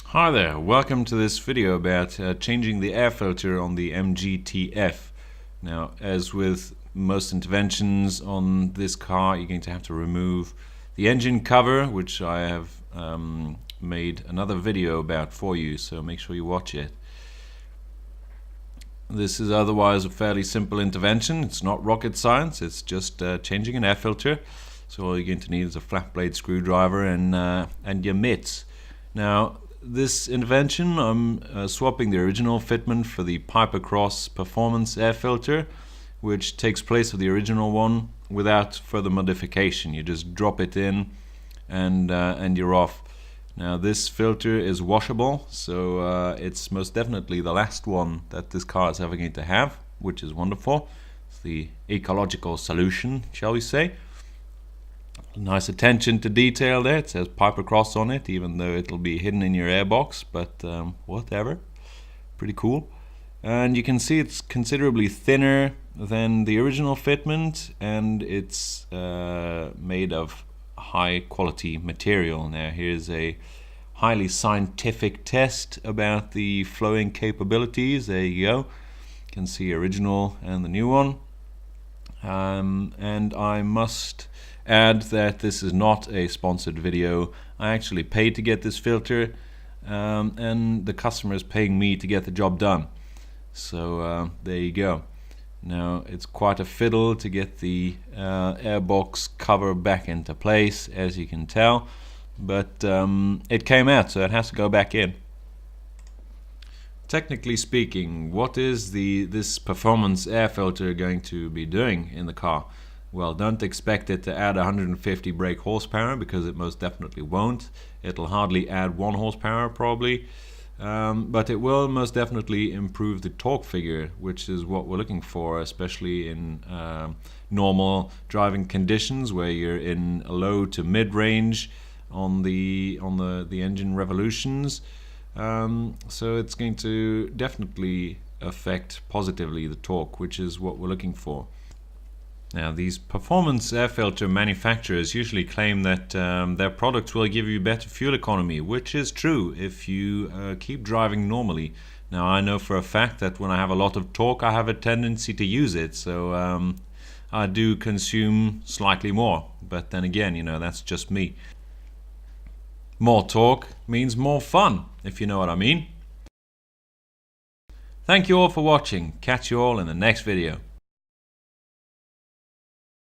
Hi there, welcome to this video about changing the air filter on the MGTF. Now, as with most interventions on this car, you're going to have to remove the engine cover, which I have made another video about for you, so make sure you watch it. This is otherwise a fairly simple intervention. It's not rocket science, it's just changing an air filter. So all you're going to need is a flat blade screwdriver and your mitts. Now, this intervention, I'm swapping the original fitment for the Pipercross performance air filter, which takes place of the original one without further modification. You just drop it in and you're off. Now, this filter is washable, so it's most definitely the last one that this car is ever going to have, which is wonderful. It's the ecological solution, shall we say. Nice attention to detail there. It says Pipercross on it, even though it'll be hidden in your airbox, but whatever. Pretty cool. And you can see it's considerably thinner than the original fitment, and it's made of high quality material. Now here's a highly scientific test about the flowing capabilities. There you go. You can see original and the new one. And I must add that this is not a sponsored video. I actually paid to get this filter, and the customer is paying me to get the job done. So there you go. Now, it's quite a fiddle to get the airbox cover back into place, as you can tell, but it came out, so it has to go back in. Technically speaking, what is this performance air filter going to be doing in the car? Well, don't expect it to add 150 brake horsepower, because it most definitely won't. It'll hardly add 1 horsepower probably, but it will most definitely improve the torque figure, which is what we're looking for, especially in normal driving conditions where you're in a low to mid-range on the engine revolutions. So it's going to definitely affect positively the torque, which is what we're looking for. Now, these performance air filter manufacturers usually claim that their products will give you better fuel economy, which is true if you keep driving normally. Now, I know for a fact that when I have a lot of torque, I have a tendency to use it, so I do consume slightly more. But then again, you know, that's just me. More torque means more fun, if you know what I mean. Thank you all for watching. Catch you all in the next video.